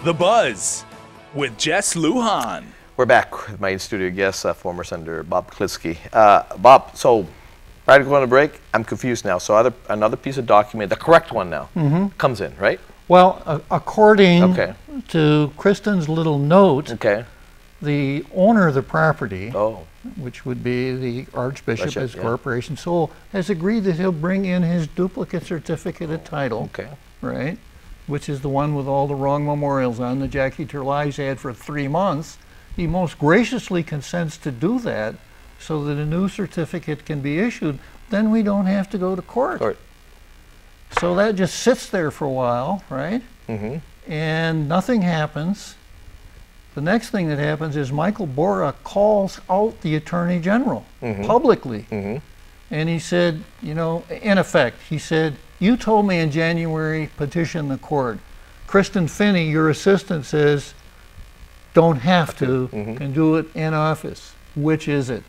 The Buzz with Jess Lujan. We're back with my in-studio guest, former Senator Bob Klitzkie. Bob, so prior to going to break, I'm confused now. So another piece of document, the correct one now, comes in, right? Well, according to Kristen's little note, the owner of the property, which would be the Archbishop as corporation sole, has agreed that he'll bring in his duplicate certificate of title, right? Which is the one with all the wrong memorials on that Jackie Terlai's had for 3 months. He most graciously consents to do that so that a new certificate can be issued. Then we don't have to go to court. So that just sits there for a while, right? And nothing happens. The next thing that happens is Michael Bora calls out the Attorney General publicly. And he said, you know, in effect, he said, you told me in January, petition the court. Kristen Finney, your assistant, says, don't have to, can do it in office. Which is it?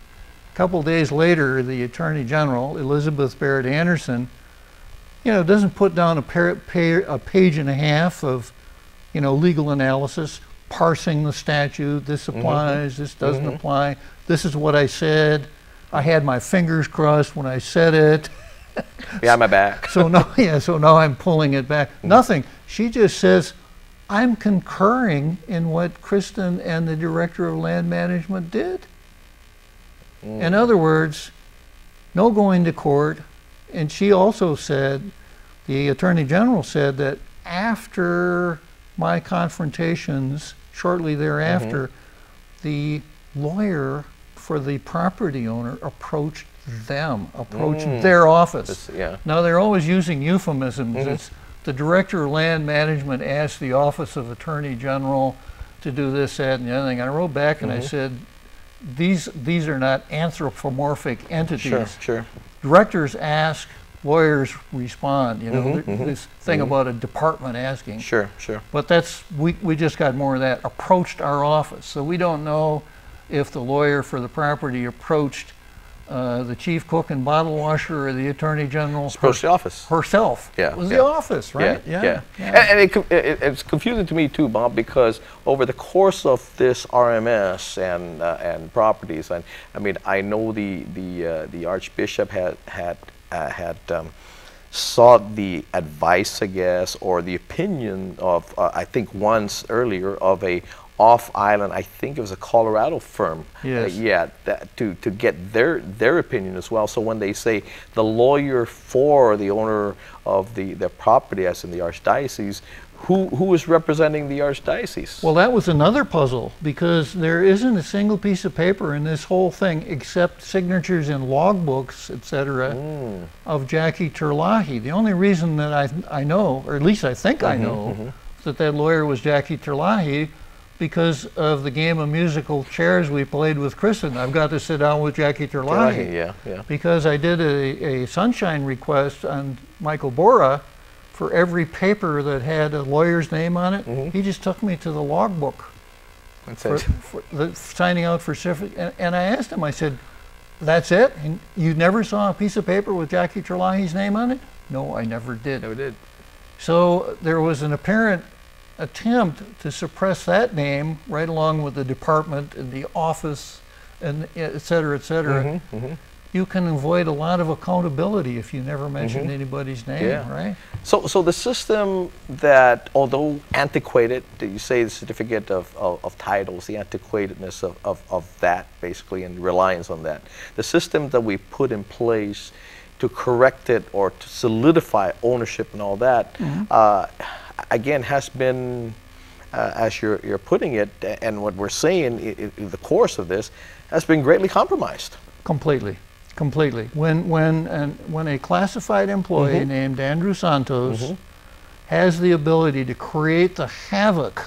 A couple days later, the Attorney General, Elizabeth Barrett Anderson, you know, doesn't put down a page and a half of, you know, legal analysis, parsing the statute, this applies, this doesn't apply, this is what I said, I had my fingers crossed when I said it. Behind my back. So now I'm pulling it back. Nothing. She just says, I'm concurring in what Kristen and the Director of Land Management did. In other words, no going to court. And she also said, the Attorney General said that after my confrontations, shortly thereafter, the lawyer for the property owner approached their office. Now they're always using euphemisms. It's the Director of Land Management asked the Office of Attorney General to do this, that, and the other thing. I wrote back and I said, these are not anthropomorphic entities. Directors ask, lawyers respond. You know, this thing about a department asking. But that's we just got more of that. Approached our office, so we don't know if the lawyer for the property approached the chief cook and bottle washer or the Attorney General's the office herself. It was the office, right? And it's confusing to me too, Bob, because over the course of this RMS and properties, and I mean, I know the Archbishop had sought the advice, I guess, or the opinion of I think once earlier of a off-island, I think it was a Colorado firm, to get their opinion as well. So when they say the lawyer for the owner of the property, as in the Archdiocese, who is representing the Archdiocese? Well, that was another puzzle, because there isn't a single piece of paper in this whole thing except signatures in logbooks, etc., of Jackie Terlahi. The only reason that I know, or at least I think I know, that lawyer was Jackie Terlahi, because of the game of musical chairs we played with Kristen. I've got to sit down with Jackie Terlahi. Because I did a sunshine request on Michael Bora for every paper that had a lawyer's name on it. He just took me to the logbook for signing out for certificate. And I asked him, I said, that's it? And you never saw a piece of paper with Jackie Terlahi's name on it? No, I never did. Never did. So there was an apparent attempt to suppress that name right along with the department and the office and et cetera, You can avoid a lot of accountability if you never mention anybody's name, right? So the system that, although antiquated, you say the certificate of titles, the antiquatedness of that basically, and reliance on that, the system that we put in place to correct it or to solidify ownership and all that, again, has been, as you're putting it, and what we're saying in the course of this, has been greatly compromised. Completely. When a classified employee named Andrew Santos has the ability to create the havoc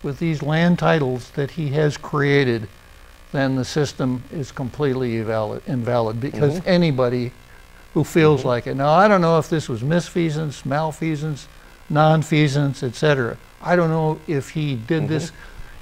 with these land titles that he has created, then the system is completely invalid, because anybody who feels like it. Now, I don't know if this was misfeasance, malfeasance, nonfeasance, etc. I don't know if he did this.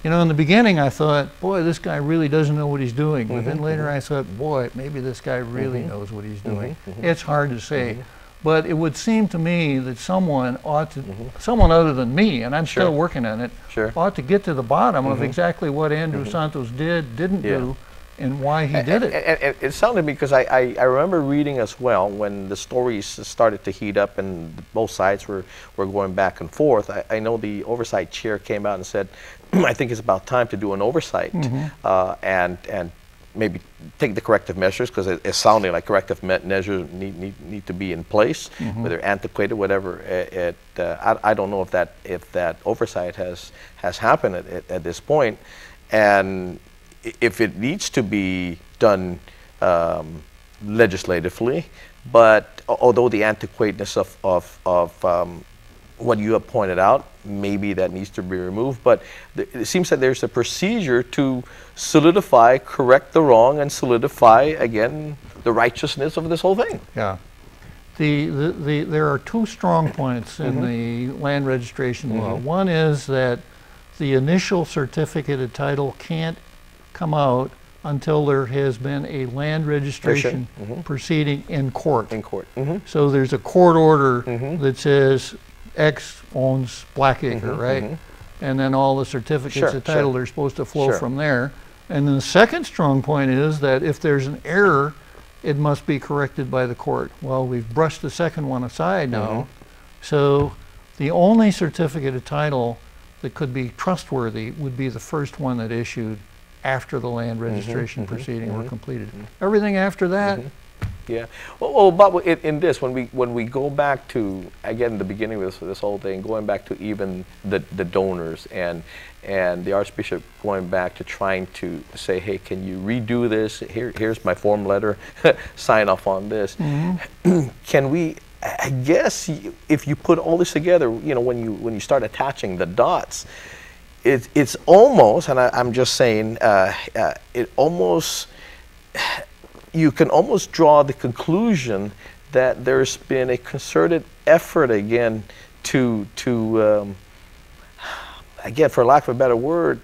You know, in the beginning I thought, boy, this guy really doesn't know what he's doing. But then later I thought, boy, maybe this guy really knows what he's doing. It's hard to say. But it would seem to me that someone ought to, someone other than me, and I'm still working on it, ought to get to the bottom of exactly what Andrew Santos didn't do, and why he did it. And it sounded to me, because I remember reading as well, when the stories started to heat up and both sides were going back and forth, I know the oversight chair came out and said, I think it's about time to do an oversight and maybe take the corrective measures, because it sounded like corrective measures need to be in place, whether antiquated, whatever. I don't know if that oversight has happened at this point, and if it needs to be done legislatively. But although the antiquateness of what you have pointed out, maybe that needs to be removed, but it seems that there's a procedure to solidify, correct the wrong, and solidify, again, the righteousness of this whole thing. Yeah. There are two strong points in the land registration law. One is that the initial certificate of title can't come out until there has been a land registration proceeding in court. So there's a court order that says X owns Blackacre, right? And then all the certificates of title are supposed to flow from there. And then the second strong point is that if there's an error, it must be corrected by the court. Well, we've brushed the second one aside now. So the only certificate of title that could be trustworthy would be the first one that issued after the land registration proceeding were completed. Everything after that. Yeah. Well, but in this, when we go back to, again, the beginning of this whole thing, going back to even the donors and the Archbishop going back to trying to say, hey, can you redo this? Here's my form letter, sign off on this. Can we? I guess if you put all this together, you know, when you start attaching the dots, it's almost, and I'm just saying, it almost. You can almost draw the conclusion that there's been a concerted effort again to again, for lack of a better word,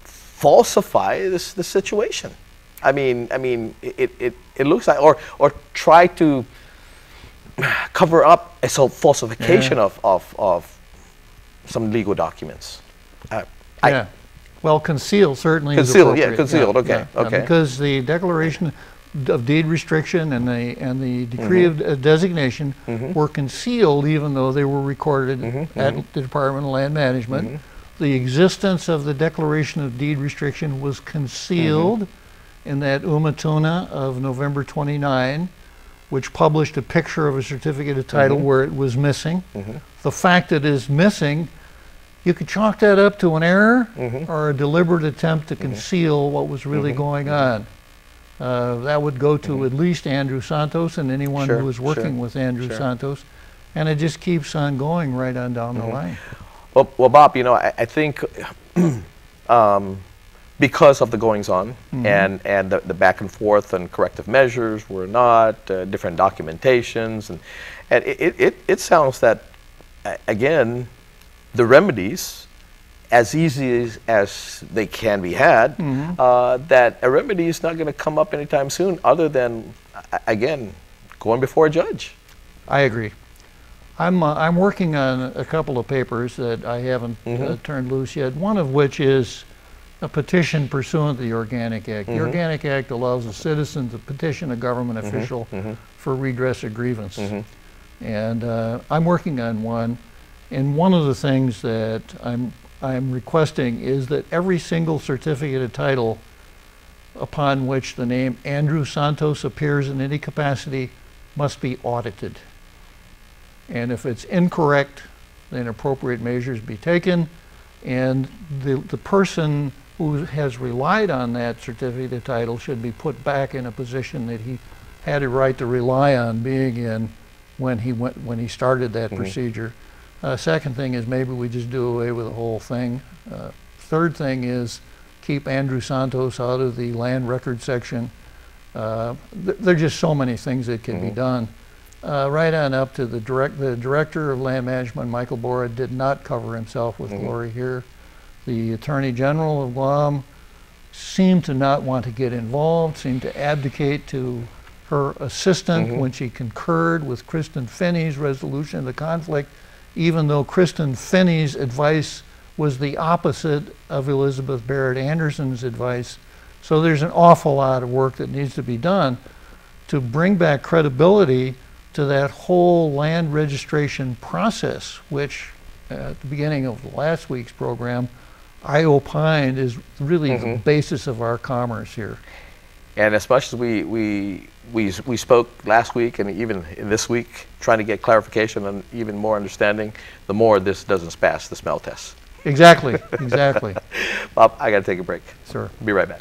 falsify the situation. I mean, it looks like, or try to cover up a falsification of some legal documents. Well, conceal certainly. Concealed, concealed. Okay. Because the Declaration of Deed Restriction and the Decree of Designation were concealed, even though they were recorded at the Department of Land Management. The existence of the Declaration of Deed Restriction was concealed in that Umatuna of November 29, which published a picture of a certificate of title where it was missing. The fact that it is missing, you could chalk that up to an error or a deliberate attempt to conceal what was really going on. That would go to at least Andrew Santos and anyone who was working with Andrew Santos, and it just keeps on going right on down the line. Well, Bob, you know, I think because of the goings-on and the back and forth and corrective measures were not, different documentations, and it sounds that, again, the remedies, as easy as they can be had, that a remedy is not going to come up anytime soon other than, again, going before a judge. I agree. I'm working on a couple of papers that I haven't turned loose yet, one of which is a petition pursuant to the Organic Act. The Organic Act allows a citizen to petition a government official for redress of grievance. And I'm working on one, and one of the things that I'm requesting is that every single certificate of title upon which the name Andrew Santos appears in any capacity must be audited. And if it's incorrect, then appropriate measures be taken, and the person who has relied on that certificate of title should be put back in a position that he had a right to rely on being in when he started that procedure. Second thing is maybe we just do away with the whole thing. Third thing is keep Andrew Santos out of the land record section. There are just so many things that can be done. Right on up to the Director of Land Management, Michael Bora, did not cover himself with glory here. The Attorney General of Guam seemed to not want to get involved, seemed to abdicate to her assistant when she concurred with Kristen Finney's resolution of the conflict, even though Kristen Finney's advice was the opposite of Elizabeth Barrett Anderson's advice. So there's an awful lot of work that needs to be done to bring back credibility to that whole land registration process, which at the beginning of last week's program, I opined is really the basis of our commerce here. And as much as we spoke last week and even in this week, trying to get clarification and even more understanding, the more this doesn't pass the smell test. Exactly, exactly. Bob, I got to take a break. Sure. Be right back.